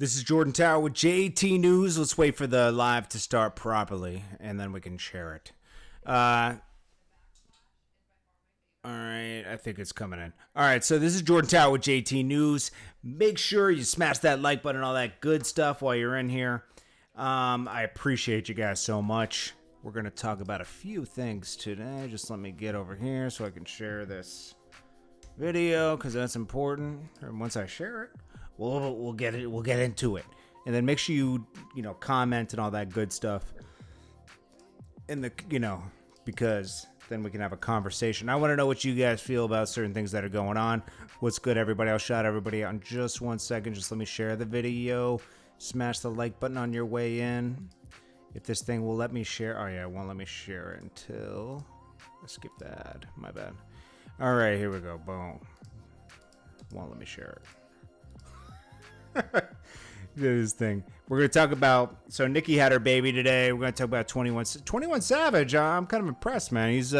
This is Jordan Tower with JT News. Let's wait for the live to start properly, and then we can share it. All right, I think it's coming in. All right, so this is Jordan Tower with JT News. Make sure you smash that like button and all that good stuff while you're in here. I appreciate you guys so much. We're going to talk about a few things today. Just let me get over here so I can share this video because that's important. And once I share it, we'll get into it. And then make sure you comment and all that good stuff in the because then we can have a conversation. I want to know what you guys feel about certain things that are going on. What's good, everybody? I'll shout everybody out in just 1 second. Just let me share the video. Smash the like button on your way in. If this thing will let me share. Oh yeah, it won't let me share it until I skip that. My bad. All right, here we go. Boom. Won't let me share it. This thing. We're going to talk about, so Nicki had her baby today. We're going to talk about 21 Savage. I'm kind of impressed, man. He's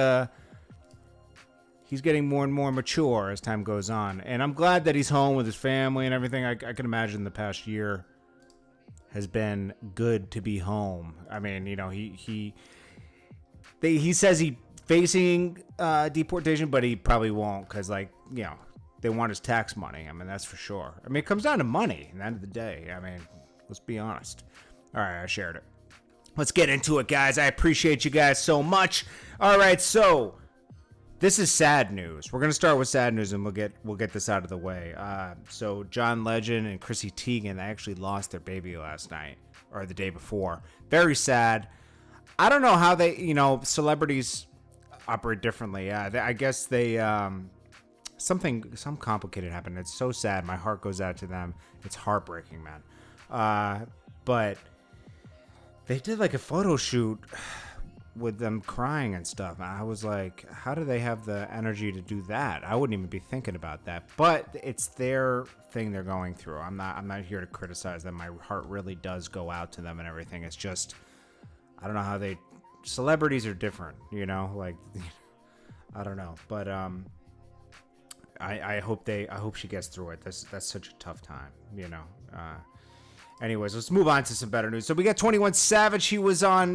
getting more and more mature as time goes on. And I'm glad that he's home with his family and everything. I can imagine the past year has been good to be home. I mean, he says he's facing deportation, but he probably won't because, they want his tax money. I mean, that's for sure. I mean, it comes down to money at the end of the day. I mean, let's be honest. All right, I shared it. Let's get into it, guys. I appreciate you guys so much. All right, so this is sad news. We're gonna start with sad news, and we'll get this out of the way. So John Legend and Chrissy Teigen, they actually lost their baby last night or the day before. Very sad. I don't know how they, celebrities operate differently. I guess they some complicated happened. It's so sad. My heart goes out to them. It's heartbreaking, man. But they did like a photo shoot with them crying and stuff. I was like, how do they have the energy to do that? I wouldn't even be thinking about that. But it's their thing they're going through. I'm not here to criticize them. My heart really does go out to them and everything. It's just, I don't know how celebrities are different, I don't know. But I hope she gets through it. That's such a tough time, Anyways, let's move on to some better news. So we got 21 Savage. He was on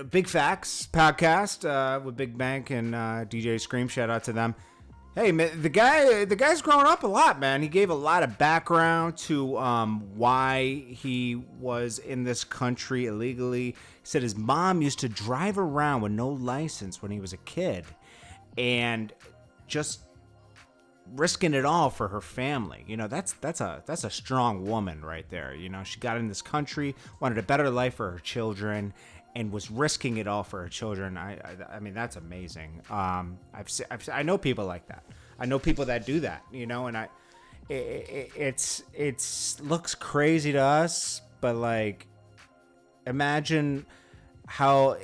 Big Facts podcast with Big Bank and DJ Scream. Shout out to them. Hey man, the guy's grown up a lot, man. He gave a lot of background to why he was in this country illegally. He said his mom used to drive around with no license when he was a kid, and just risking it all for her family. That's a strong woman right there. She got in this country, wanted a better life for her children, and was risking it all for her children. I mean, that's amazing. I know people like that. I know people that do that. And it's looks crazy to us, but imagine how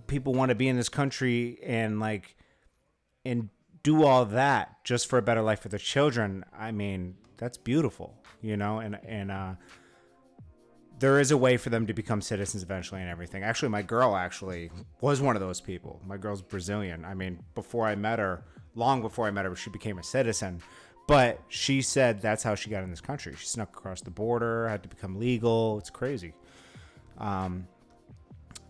people want to be in this country and do all that just for a better life for their children. I mean, that's beautiful, and there is a way for them to become citizens eventually and everything. Actually, my girl was one of those people. My girl's Brazilian. I mean, long before I met her, she became a citizen. But she said that's how she got in this country. She snuck across the border, had to become legal. It's crazy.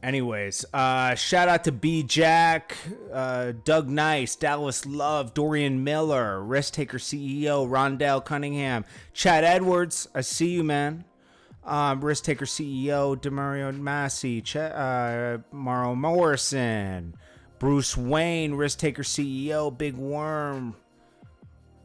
Anyways, shout out to B Jack, Doug Nice, Dallas Love, Dorian Miller, Risk Taker CEO, Rondell Cunningham, Chad Edwards. I see you, man. Risk Taker CEO, Demario Massey, Mauro Morrison, Bruce Wayne, Risk Taker CEO, Big Worm.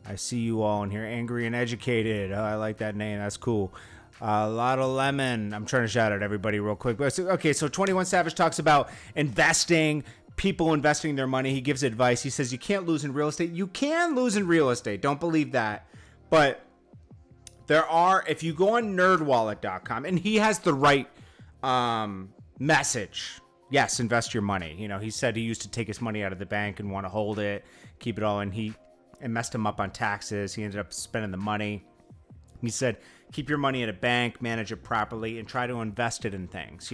I see you all in here. Angry and Educated. I like that name. That's cool. A lot of lemon. I'm trying to shout out everybody real quick. Okay, so 21 Savage talks about investing, people investing their money. He gives advice. He says you can't lose in real estate. You can lose in real estate. Don't believe that. But if you go on nerdwallet.com, and he has the right message. Yes, invest your money. He said he used to take his money out of the bank and want to hold it, keep it all, and it messed him up on taxes. He ended up spending the money. He said, keep your money at a bank, manage it properly, and try to invest it in things,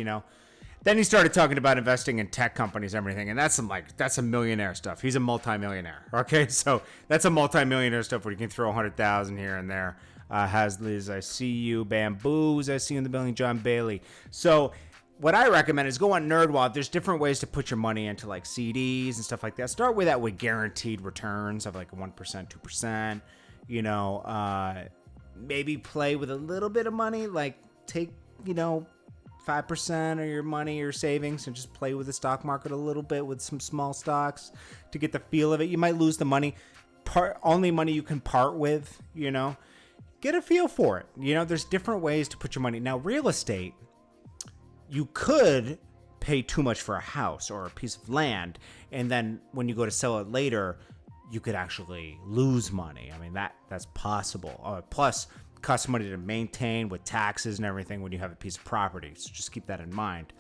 Then he started talking about investing in tech companies and everything, and that's some millionaire stuff. He's a multimillionaire, okay? So that's a multimillionaire stuff where you can throw 100,000 here and there. Has Liz, I see you. Bamboos, I see you in the building. John Bailey. So what I recommend is go on NerdWallet. There's different ways to put your money into like CDs and stuff like that. Start with that with guaranteed returns of like 1%, 2%. You know, maybe play with a little bit of money, like take, 5% of your money or savings and just play with the stock market a little bit with some small stocks to get the feel of it. You might lose the money, only money you can part with, get a feel for it. There's different ways to put your money. Now, real estate, you could pay too much for a house or a piece of land, and then when you go to sell it later, you could actually lose money. I mean, that's possible. Plus, costs money to maintain with taxes and everything when you have a piece of property. So just keep that in mind.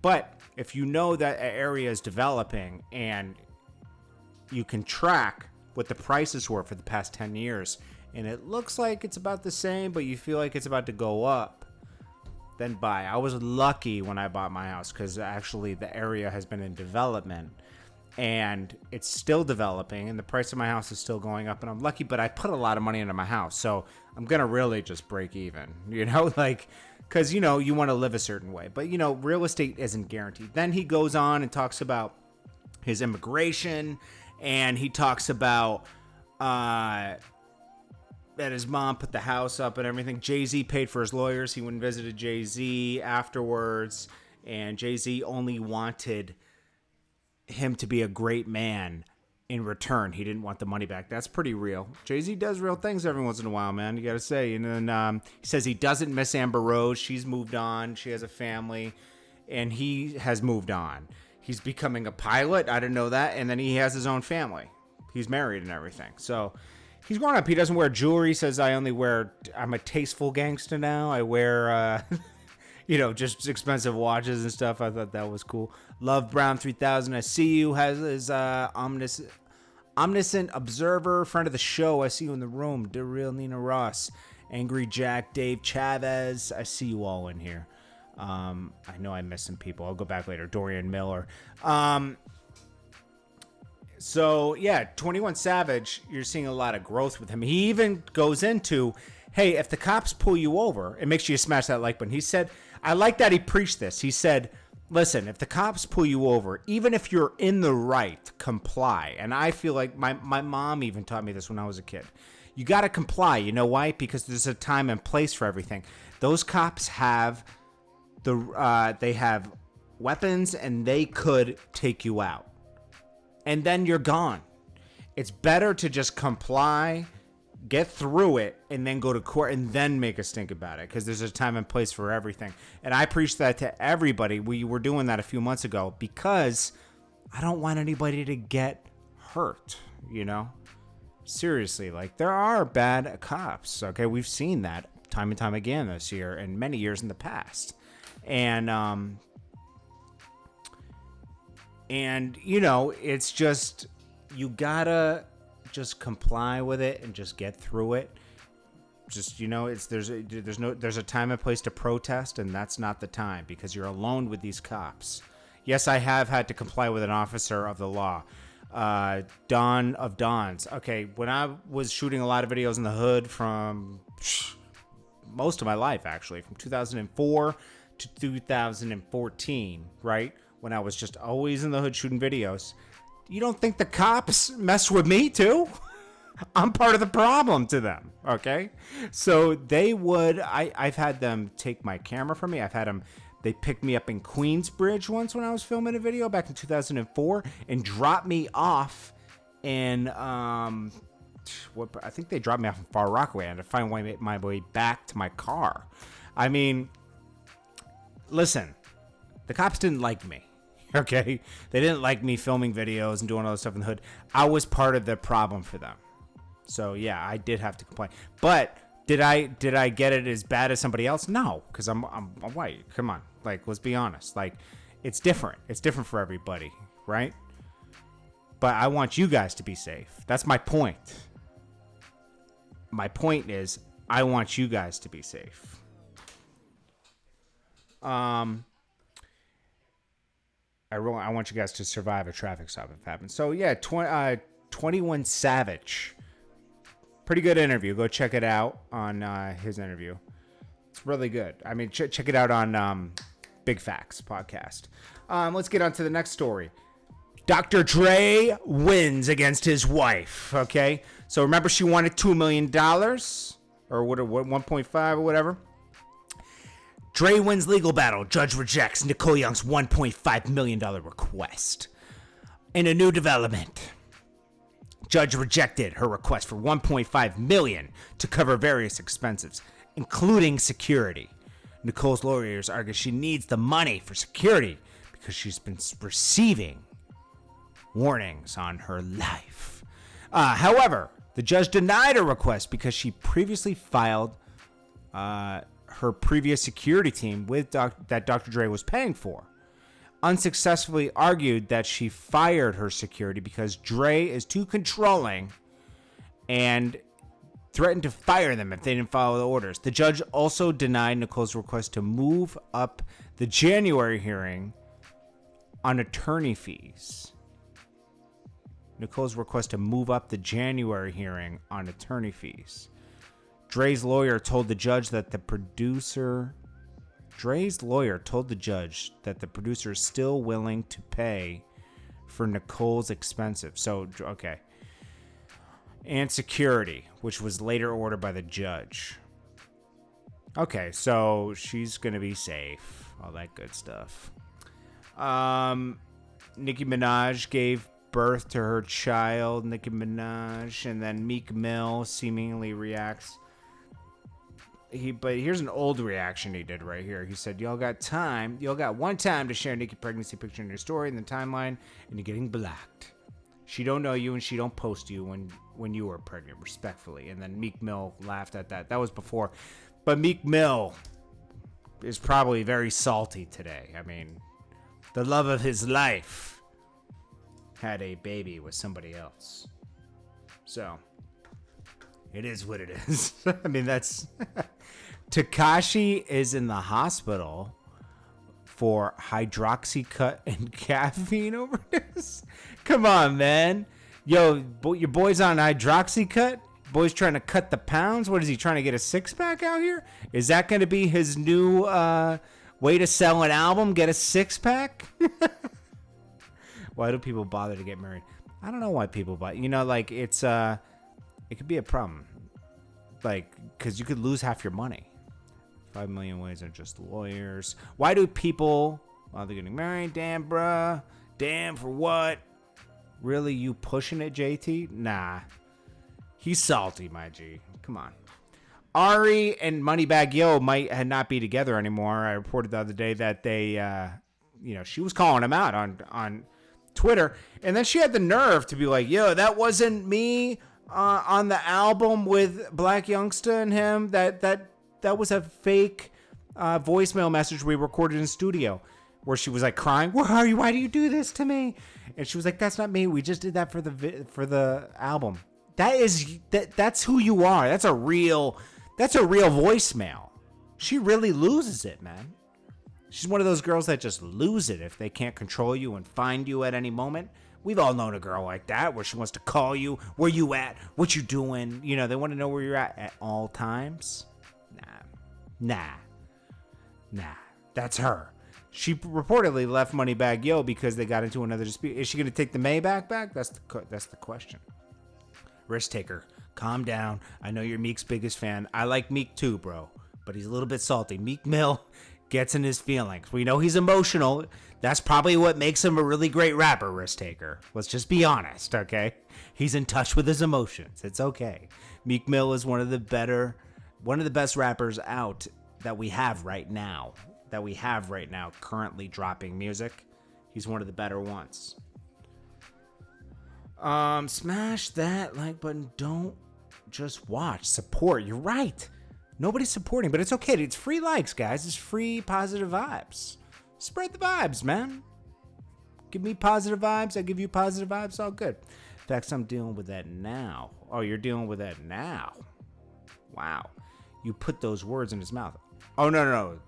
But if you know that an area is developing and you can track what the prices were for the past 10 years and it looks like it's about the same, but you feel like it's about to go up, then buy. I was lucky when I bought my house because actually the area has been in development and it's still developing and the price of my house is still going up, and I'm lucky, but I put a lot of money into my house. So I'm going to really just break even, because, you want to live a certain way, but, real estate isn't guaranteed. Then he goes on and talks about his immigration, and he talks about, that his mom put the house up and everything. Jay-Z paid for his lawyers. He went and visited Jay-Z afterwards, and Jay-Z only wanted him to be a great man in return. He didn't want the money back. That's pretty real. Jay-Z does real things every once in a while, man. You got to say. And then he says he doesn't miss Amber Rose. She's moved on. She has a family, and he has moved on. He's becoming a pilot. I didn't know that. And then he has his own family. He's married and everything. So he's grown up. He doesn't wear jewelry. He says, I'm a tasteful gangster now. I wear, just expensive watches and stuff. I thought that was cool. Love Brown 3000. I see you. Has his omniscient observer, friend of the show. I see you in the room. The real Nina Ross. Angry Jack, Dave Chavez. I see you all in here. I know I missed some people. I'll go back later. Dorian Miller. So, yeah, 21 Savage, you're seeing a lot of growth with him. He even goes into, hey, if the cops pull you over, it makes you smash that like button. He said, I like that he preached this. He said, listen, if the cops pull you over, even if you're in the right, comply. And I feel like my mom even taught me this when I was a kid. You got to comply. You know why? Because there's a time and place for everything. Those cops have they have weapons and they could take you out. And then you're gone. It's better to just comply, get through it, and then go to court and then make a stink about it, because there's a time and place for everything. And I preach that to everybody. We were doing that a few months ago because I don't want anybody to get hurt, Seriously, there are bad cops, okay? We've seen that time and time again this year and many years in the past. And it's just, you gotta just comply with it and just get through it. Just, there's a time and place to protest, and that's not the time because you're alone with these cops. Yes, I have had to comply with an officer of the law. Dawn of Dawns. Okay, when I was shooting a lot of videos in the hood from most of my life, actually, from 2004 to 2014, right? When I was just always in the hood shooting videos. You don't think the cops mess with me too? I'm part of the problem to them, okay? So they would, I've had them take my camera from me. They picked me up in Queensbridge once when I was filming a video back in 2004 and dropped me off in, I think they dropped me off in Far Rockaway, and I had to find my way back to my car. I mean, listen, the cops didn't like me. Okay, they didn't like me filming videos and doing all this stuff in the hood. I was part of the problem for them. So yeah, I did have to complain. But did I get it as bad as somebody else? No, because I'm white. Come on, let's be honest. It's different. It's different for everybody, right? But I want you guys to be safe. That's my point. My point is, I want you guys to be safe. I want you guys to survive a traffic stop if it happens. So yeah, 21 Savage. Pretty good interview. Go check it out on his interview. It's really good. I mean, check it out on Big Facts podcast. Let's get on to the next story. Dr. Dre wins against his wife. Okay, so remember she wanted $2 million or what 1.5 or whatever. Dre wins legal battle. Judge rejects Nicole Young's $1.5 million request. In a new development, judge rejected her request for $1.5 million to cover various expenses, including security. Nicole's lawyers argue she needs the money for security because she's been receiving warnings on her life. However, the judge denied her request because she previously filed her previous security team with that Dr. Dre was paying for. Unsuccessfully argued that she fired her security because Dre is too controlling and threatened to fire them if they didn't follow the orders. The judge also denied Nicole's request to move up the January hearing on attorney fees. Nicole's request to move up the January hearing on attorney fees. Dre's lawyer told the judge that the producer is still willing to pay for Nicole's expenses. So, okay. And security, which was later ordered by the judge. Okay, so she's going to be safe. All that good stuff. Nicki Minaj gave birth to her child, Nicki Minaj, and then Meek Mill seemingly reacts. But here's an old reaction he did right here. He said, y'all got one time to share Nicki pregnancy picture in your story in the timeline, and you're getting blocked. She don't know you, and she don't post you when you were pregnant, respectfully. And then Meek Mill laughed at that. That was before. But Meek Mill is probably very salty today. I mean, the love of his life had a baby with somebody else. So, it is what it is. I mean, that's... Tekashi is in the hospital for hydroxycut and caffeine overdose. Come on, man. Yo, your boy's on hydroxycut? Boy's trying to cut the pounds? What is he, trying to get a six-pack out here? Is that going to be his new way to sell an album? Get a six-pack? Why do people bother to get married? I don't know why people bother. You know, like, it could be a problem. Like, because you could lose half your money. 5 million ways are just lawyers. Why do people, while they're getting married, damn, bruh. Damn, for what? Really, you pushing it, JT? Nah. He's salty, my G. Come on. Ari and Moneybagg Yo might not be together anymore. I reported the other day that they, she was calling him out on Twitter. And then she had the nerve to be like, yo, that wasn't me on the album with Black Youngsta and him. That was a fake voicemail message we recorded in studio where she was like crying. Where are you? Why do you do this to me? And she was like, that's not me. We just did that for the album. That's who you are. That's a real voicemail. She really loses it, man. She's one of those girls that just lose it if they can't control you and find you at any moment. We've all known a girl like that where she wants to call you. Where you at? What you doing? You know, they want to know where you're at all times. Nah. That's her. She reportedly left Moneybagg Yo because they got into another dispute. Is she going to take the Maybach back? That's the question. Risk taker, calm down. I know you're Meek's biggest fan. I like Meek too, bro, but he's a little bit salty. Meek Mill gets in his feelings. We know he's emotional. That's probably what makes him a really great rapper, risk taker. Let's just be honest, okay? He's in touch with his emotions. It's okay. Meek Mill is one of the best rappers out that we have right now. Currently dropping music. He's one of the better ones. Smash that like button. Don't just watch. Support. You're right. Nobody's supporting, but it's okay. It's free likes, guys. It's free positive vibes. Spread the vibes, man. Give me positive vibes. I give you positive vibes. All good. In fact, I'm dealing with that now. Oh, you're dealing with that now. Wow. You put those words in his mouth. Oh, no.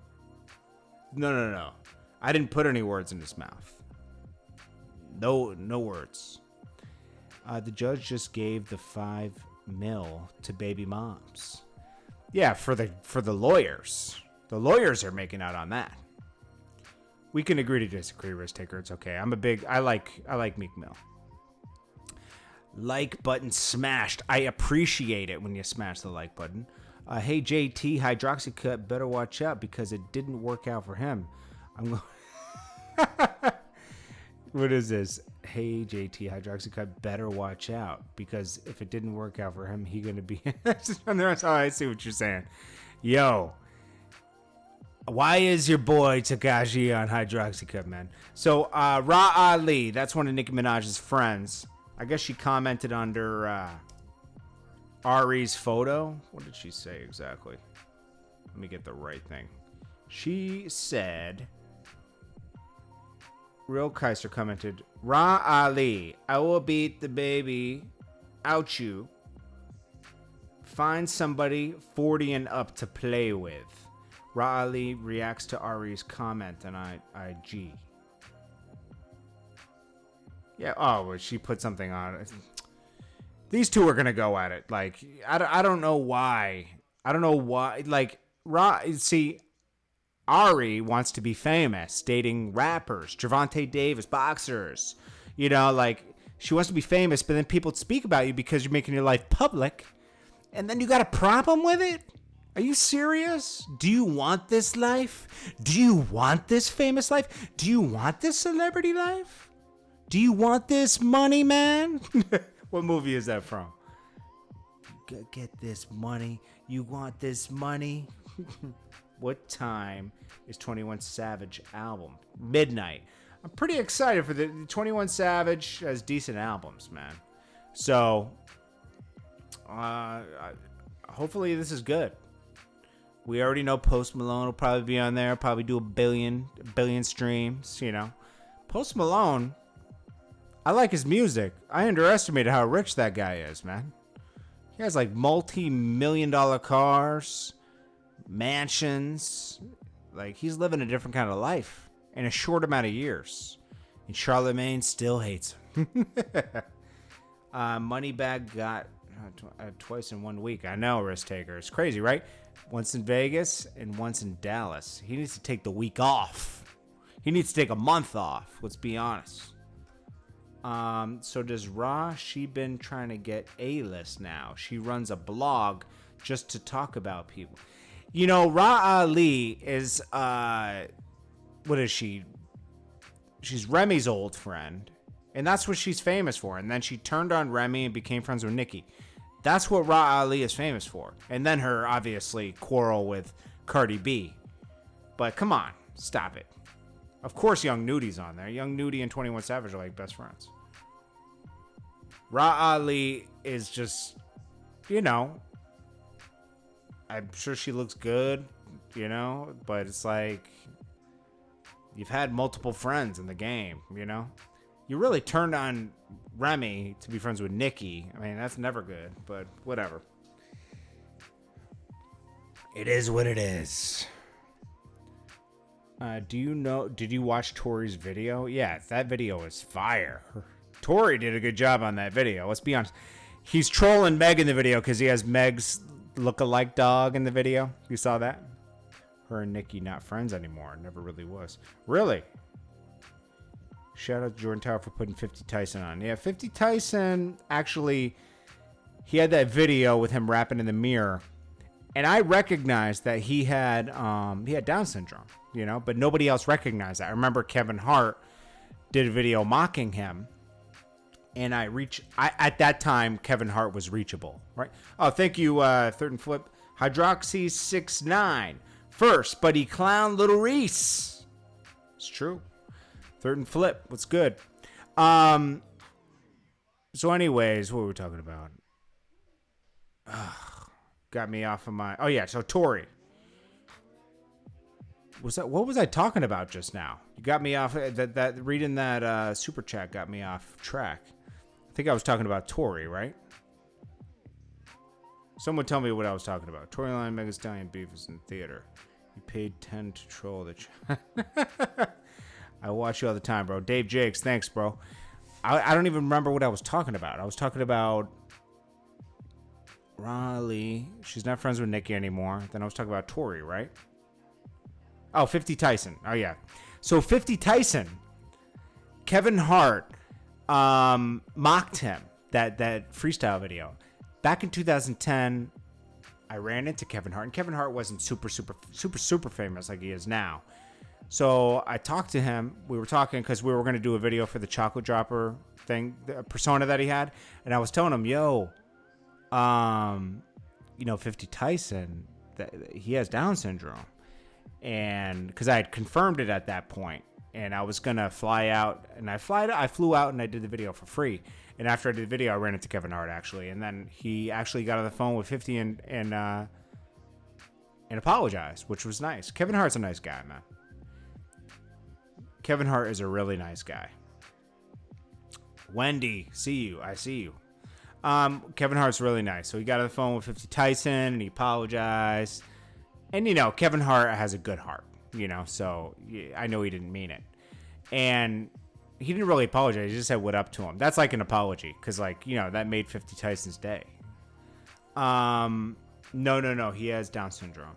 I didn't put any words in his mouth. No words. The judge just gave the $5 million to baby moms. Yeah, for the lawyers. The lawyers are making out on that. We can agree to disagree, risk taker. It's okay. I like Meek Mill. Like button smashed. I appreciate it when you smash the like button. Hey JT, Hydroxycut, better watch out because it didn't work out for him. I'm going. What is this? Hey JT, Hydroxycut, better watch out because if it didn't work out for him, he gonna be. Oh, I see what you're saying. Yo, why is your boy Tekashi on Hydroxycut, man? So Ra Ali, that's one of Nicki Minaj's friends. I guess she commented under Ari's photo. What did she say exactly? Let me get the right thing. She said, Real Kaiser commented, Ra Ali, I will beat the baby out you. Find somebody 40 and up to play with. Ra Ali reacts to Ari's comment on IG. Yeah, well, she put something on it. These two are going to go at it. Like, I don't know why. I don't know why. Like, see, Ari wants to be famous, dating rappers, Gervonta Davis, boxers. You know, like, she wants to be famous, but then people speak about you because you're making your life public. And then you got a problem with it? Are you serious? Do you want this life? Do you want this famous life? Do you want this celebrity life? Do you want this money, man? What movie is that from? Get this money. You want this money? What time is 21 Savage album? Midnight. I'm pretty excited for the 21 Savage has decent albums, man. So, hopefully this is good. We already know Post Malone will probably be on there. Probably do a billion streams, you know. Post Malone, I like his music. I underestimated how rich that guy is, man. He has like multi-million-dollar cars, mansions. Like, he's living a different kind of life in a short amount of years. And Charlemagne still hates him. Moneybagg got twice in 1 week. I know, risk taker. It's crazy, right? Once in Vegas and once in Dallas. He needs to take the week off. He needs to take a month off. Let's be honest. So does Ra? She been trying to get A-list now. She runs a blog just to talk about people. You know, Ra Ali is, what is she? She's Remy's old friend. And that's what she's famous for. And then she turned on Remy and became friends with Nicki. That's what Ra Ali is famous for. And then her, obviously, quarrel with Cardi B. But come on, stop it. Of course Young Nudi's on there. Young Nudie and 21 Savage are like best friends. Ra Ali is just, you know, I'm sure she looks good, you know, but it's like, you've had multiple friends in the game, you know? You really turned on Remy to be friends with Nicki. I mean, that's never good, but whatever. It is what it is. Did you watch Tory's video? Yeah, that video is fire. Tory did a good job on that video. Let's be honest. He's trolling Meg in the video because he has Meg's look-alike dog in the video. You saw that? Her and Nicki not friends anymore. Never really was. Really? Shout out to JordanTower for putting 50 Tyson on. Yeah, 50 Tyson, actually, he had that video with him rapping in the mirror. And I recognized that he had Down syndrome, you know, but nobody else recognized that. I remember Kevin Hart did a video mocking him. And at that time, Kevin Hart was reachable, right? Oh, thank you, Third and Flip. Hydroxy69. First, Buddy Clown, Little Reese. It's true. Third and Flip. What's good? So anyways, what were we talking about? Got me off of my... Oh, yeah. So, Tory. What was I talking about just now? You got me off... Reading that super chat got me off track. I think I was talking about Tory, right? Someone tell me what I was talking about. Tory Lanez, Megan Thee Stallion beef is in theater. You paid 10 to troll the chat. I watch you all the time, bro. Dave Jakes, thanks, bro. I don't even remember what I was talking about. I was talking about Raleigh. She's not friends with Nicki anymore. Then I was talking about Tory, right? Oh, 50 Tyson. Oh, yeah. So 50 Tyson, Kevin Hart mocked him, that freestyle video. Back in 2010, I ran into Kevin Hart, and Kevin Hart wasn't super famous like he is now. So I talked to him. We were talking because we were going to do a video for the chocolate dropper thing, the persona that he had. And I was telling him, yo, 50 Tyson, he has Down syndrome. And because I had confirmed it at that point, and I was going to fly out, and I flew out and I did the video for free. And after I did the video, I ran into Kevin Hart, actually. And then he actually got on the phone with 50 and apologized, which was nice. Kevin Hart's a nice guy, man. Kevin Hart is a really nice guy. Wendy, see you. I see you. Kevin Hart's really nice. So he got on the phone with 50 Tyson, and he apologized. And, Kevin Hart has a good heart, so I know he didn't mean it. And he didn't really apologize. He just said what up to him. That's like an apology because, that made 50 Tyson's day. No. He has Down syndrome.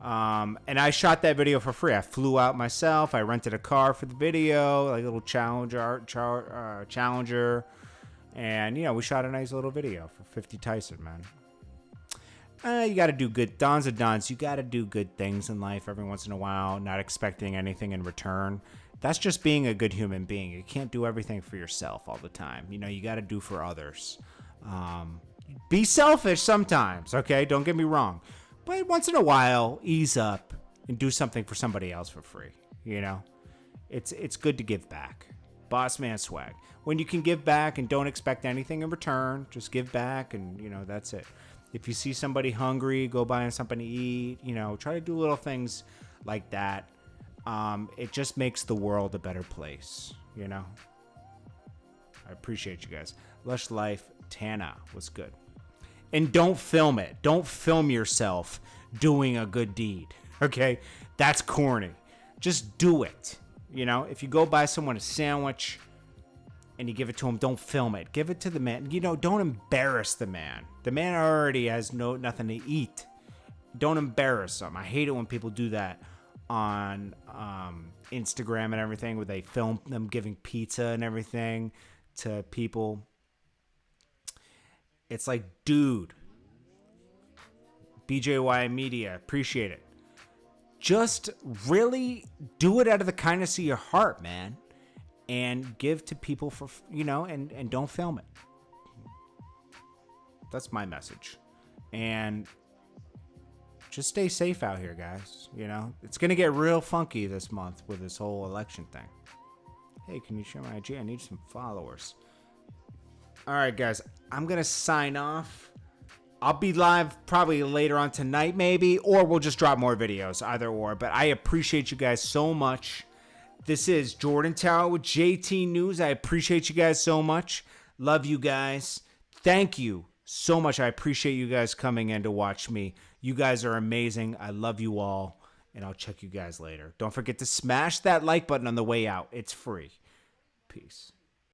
And I shot that video for free. I flew out myself. I rented a car for the video, like a little Challenger. And, we shot a nice little video for 50 Tyson, man. You got to do good. Dons are dons. You got to do good things in life every once in a while, not expecting anything in return. That's just being a good human being. You can't do everything for yourself all the time. You got to do for others. Be selfish sometimes, okay? Don't get me wrong. But once in a while, ease up and do something for somebody else for free. It's good to give back. Boss man swag. When you can give back and don't expect anything in return, just give back and, that's it. If you see somebody hungry, go buy them something to eat. Try to do little things like that. It just makes the world a better place, I appreciate you guys. Lush Life, Tana was good. And don't film it. Don't film yourself doing a good deed, okay? That's corny. Just do it, If you go buy someone a sandwich and you give it to him, don't film it. Give it to the man. Don't embarrass the man. The man already has nothing to eat. Don't embarrass him. I hate it when people do that on Instagram and everything, where they film them giving pizza and everything to people. It's like, dude, BJY Media, appreciate it. Just really do it out of the kindness of your heart, man. And give to people for, and don't film it. That's my message. And just stay safe out here, guys. It's going to get real funky this month with this whole election thing. Hey, can you share my IG? I need some followers. All right, guys, I'm going to sign off. I'll be live probably later on tonight, maybe, or we'll just drop more videos, either or. But I appreciate you guys so much. This is JordanTower with JT News. I appreciate you guys so much. Love you guys. Thank you so much. I appreciate you guys coming in to watch me. You guys are amazing. I love you all, and I'll check you guys later. Don't forget to smash that like button on the way out. It's free. Peace.